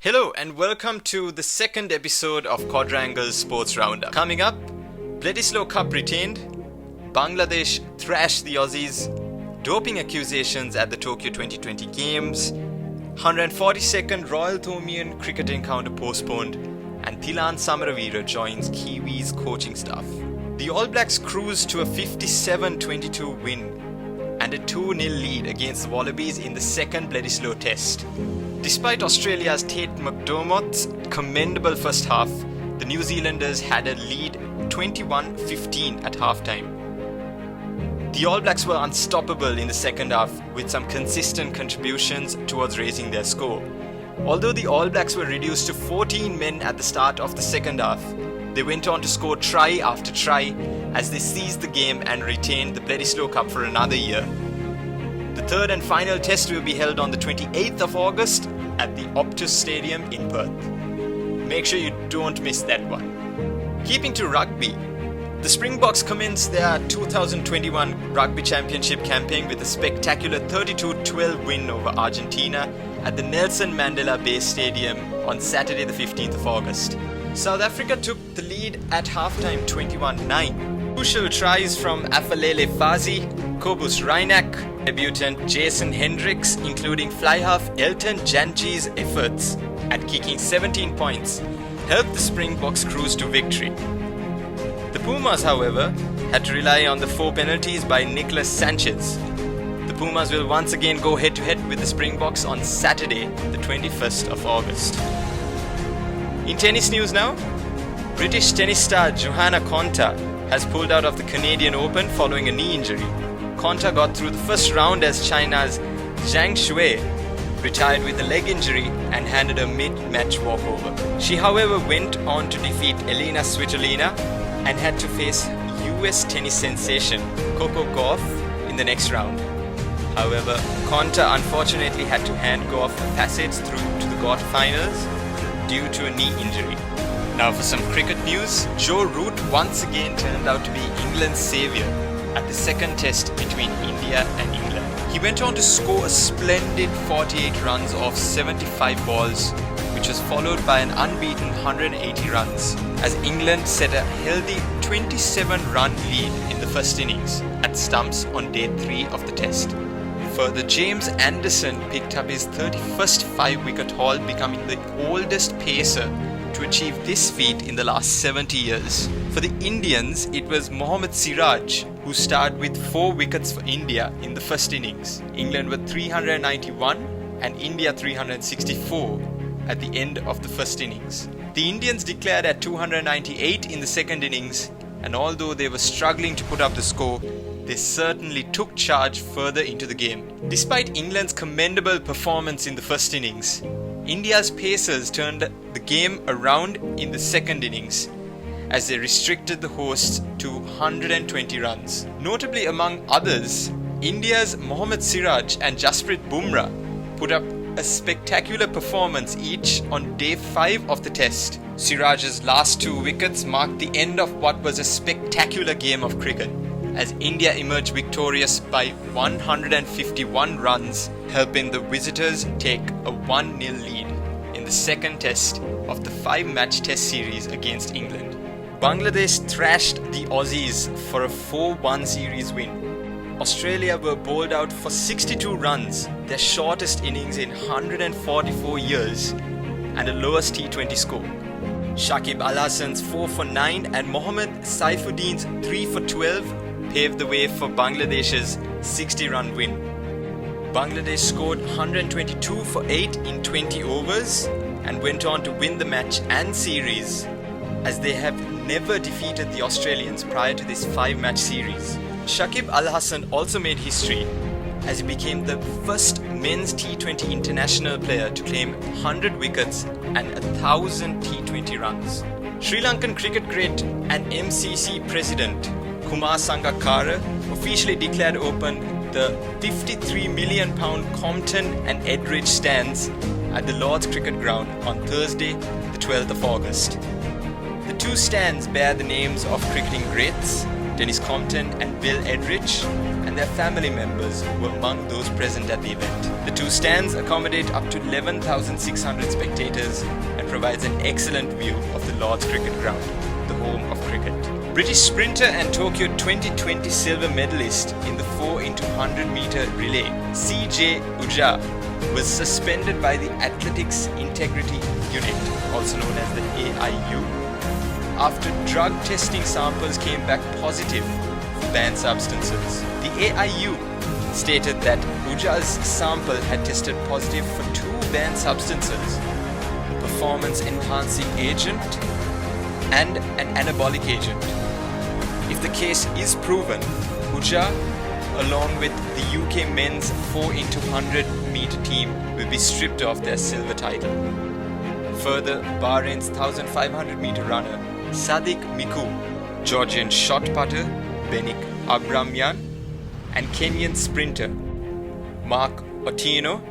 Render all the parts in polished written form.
Hello and welcome to the second episode of Quadrangle's Sports Roundup. Coming up, Bledisloe Cup retained, Bangladesh thrashed the Aussies, doping accusations at the Tokyo 2020 Games, 142nd Royal Thomaian cricket encounter postponed, and Thilan Samaravira joins Kiwis coaching staff. The All Blacks cruised to a 57-22 win and a 2-0 lead against the Wallabies in the second Bledisloe Test. Despite Australia's Tate McDermott's commendable first half, the New Zealanders had a lead 21-15 at halftime. The All Blacks were unstoppable in the second half with some consistent contributions towards raising their score. Although the All Blacks were reduced to 14 men at the start of the second half, they went on to score try after try as they seized the game and retained the Bledisloe Cup for another year. The third and final test will be held on the 28th of August at the Optus Stadium in Perth. Make sure you don't miss that one. Keeping to rugby, the Springboks commenced their 2021 Rugby Championship campaign with a spectacular 32-12 win over Argentina at the Nelson Mandela Bay Stadium on Saturday the 15th of August. South Africa took the lead at halftime 21-9. Crucial tries from Afalele Fazi, Kobus Reinach, debutant Jason Hendricks, including fly half Elton Janji's efforts at kicking 17 points, helped the Springboks cruise to victory. The Pumas, however, had to rely on the 4 penalties by Nicolas Sanchez. The Pumas will once again go head-to-head with the Springboks on Saturday, the 21st of August. In tennis news now, British tennis star Johanna Konta has pulled out of the Canadian Open following a knee injury. Konta got through the first round as China's Zhang Shui retired with a leg injury and handed a mid-match walkover. She, however, went on to defeat Elina Svitolina and had to face US tennis sensation Coco Gauff in the next round. However, Konta unfortunately had to hand Gauff passage through to the quarterfinals due to a knee injury. Now for some cricket news, Joe Root once again turned out to be England's saviour at the second test between India and England. He went on to score a splendid 48 runs off 75 balls, which was followed by an unbeaten 180 runs, as England set a healthy 27-run lead in the first innings at stumps on day 3 of the test. Further, James Anderson picked up his 31st 5-wicket haul, becoming the oldest pacer to achieve this feat in the last 70 years. For the Indians, it was Mohammad Siraj who starred with 4 wickets for India in the first innings. England were 391 and India 364 at the end of the first innings. The Indians declared at 298 in the second innings, and although they were struggling to put up the score, they certainly took charge further into the game. Despite England's commendable performance in the first innings, India's pacers turned the game around in the second innings as they restricted the hosts to 120 runs. Notably among others, India's Mohammad Siraj and Jasprit Bumrah put up a spectacular performance each on day 5 of the test. Siraj's last 2 wickets marked the end of what was a spectacular game of cricket, as India emerged victorious by 151 runs, helping the visitors take a 1-0 lead in the second test of the 5-match test series against England. Bangladesh thrashed the Aussies for a 4-1 series win. Australia were bowled out for 62 runs, their shortest innings in 144 years, and the lowest T20 score. Shakib Al Hasan's 4 for 9 and Mohammad Saifuddin's 3 for 12 paved the way for Bangladesh's 60-run win. Bangladesh scored 122 for 8 in 20 overs and went on to win the match and series, as they have never defeated the Australians prior to this 5-match series. Shakib Al Hasan also made history as he became the first men's T20 international player to claim 100 wickets and 1,000 T20 runs. Sri Lankan cricket great and MCC president Kumar Sangakkara officially declared open the £53 million Compton and Edridge stands at the Lord's Cricket Ground on Thursday, the 12th of August. The 2 stands bear the names of cricketing greats Dennis Compton and Bill Edrich, and their family members were among those present at the event. The two stands accommodate up to 11,600 spectators and provides an excellent view of the Lord's Cricket Ground, the home of cricket. British sprinter and Tokyo 2020 silver medalist in the 4x100 meter relay, CJ Uja, was suspended by the Athletics Integrity Unit, also known as the AIU, after drug testing samples came back positive for banned substances. The AIU stated that Uja's sample had tested positive for 2 banned substances, a performance-enhancing agent and an anabolic agent. If the case is proven, Uja, along with the UK men's 4x100 meter team, will be stripped of their silver title. Further, Bahrain's 1500 meter runner Sadiq Miku, Georgian shot putter Benik Abramyan, and Kenyan sprinter Mark Otieno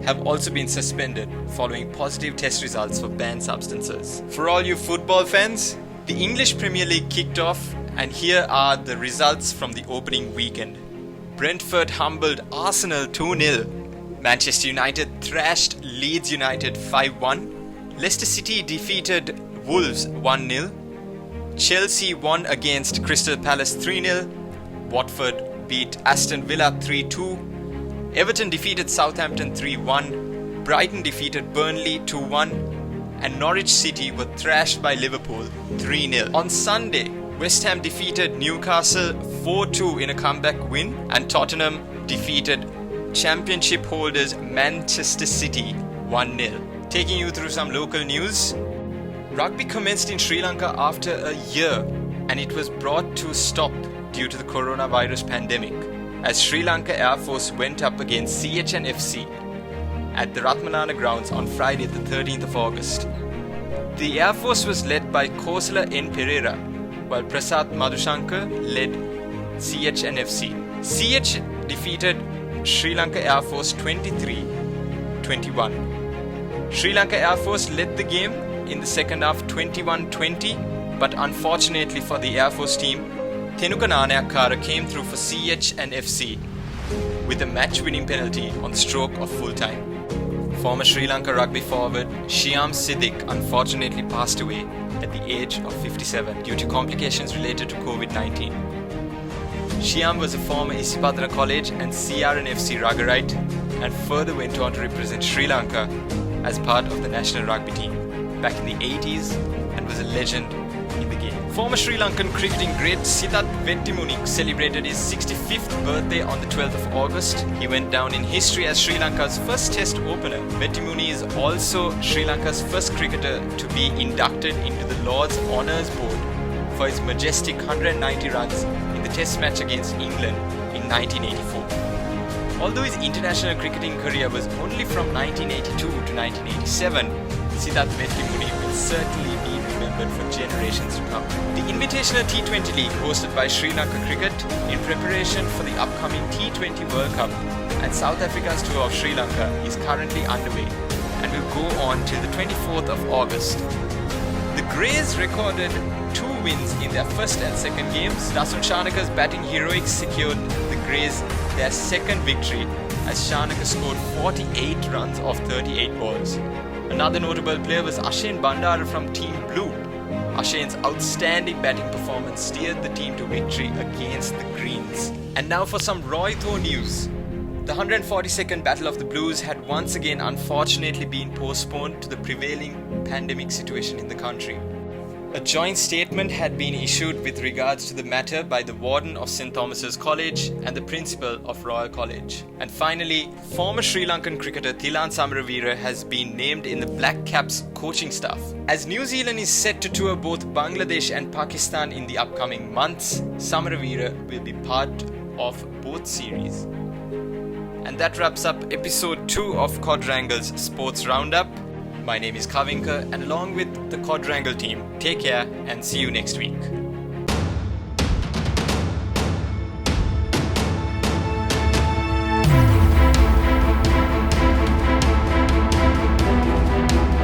have also been suspended following positive test results for banned substances. For all you football fans, the English Premier League kicked off, and here are the results from the opening weekend. Brentford humbled Arsenal 2-0. Manchester United thrashed Leeds United 5-1. Leicester City defeated Wolves 1-0. Chelsea won against Crystal Palace 3-0. Watford beat Aston Villa 3-2. Everton defeated Southampton 3-1. Brighton defeated Burnley 2-1. And Norwich City were thrashed by Liverpool 3-0. On Sunday, West Ham defeated Newcastle 4-2 in a comeback win, and Tottenham defeated Championship holders Manchester City 1-0. Taking you through some local news. Rugby commenced in Sri Lanka after a year, and it was brought to a stop due to the coronavirus pandemic, as Sri Lanka Air Force went up against CHNFC at the Ratmalana grounds on Friday the 13th of August. The Air Force was led by Kosala N. Pereira, while Prasad Madhushankar led CHNFC. CH defeated Sri Lanka Air Force 23-21. Sri Lanka Air Force led the game in the second half 21-20, but unfortunately for the Air Force team, Tenuka Nanayakkara came through for CHNFC with a match-winning penalty on the stroke of full time. Former Sri Lanka rugby forward Shyam Siddique unfortunately passed away at the age of 57 due to complications related to COVID-19. Shyam was a former Isipadana College and CRNFC ruggerite, and further went on to represent Sri Lanka as part of the national rugby team back in the 80s, and was a legend in the game. Former Sri Lankan cricketing great Siddharth Vettimuni celebrated his 65th birthday on the 12th of August. He went down in history as Sri Lanka's first test opener. Vettimuni is also Sri Lanka's first cricketer to be inducted into the Lord's Honours Board for his majestic 190 runs in the test match against England in 1984. Although his international cricketing career was only from 1982 to 1987, Siddharth Vettimuni will certainly be remembered for generations to come. The Invitational T20 League, hosted by Sri Lanka Cricket in preparation for the upcoming T20 World Cup and South Africa's tour of Sri Lanka, is currently underway and will go on till the 24th of August. The Greys recorded 2 wins in their first and second games. Dasun Shanaka's batting heroics secured the Greys their second victory, as Shanaka scored 48 runs off 38 balls. Another notable player was Ashane Bandara from Team Blue. Ashane's outstanding batting performance steered the team to victory against the Greens. And now for some Roytho news. The 142nd Battle of the Blues had once again unfortunately been postponed to the prevailing pandemic situation in the country. A joint statement had been issued with regards to the matter by the Warden of St. Thomas's College and the Principal of Royal College. And finally, former Sri Lankan cricketer Thilan Samaraweera has been named in the Black Caps coaching staff. As New Zealand is set to tour both Bangladesh and Pakistan in the upcoming months, Samaraweera will be part of both series. And that wraps up episode 2 of Quadrangle's Sports Roundup. My name is Kavinka, and along with the Quadrangle team, take care and see you next week.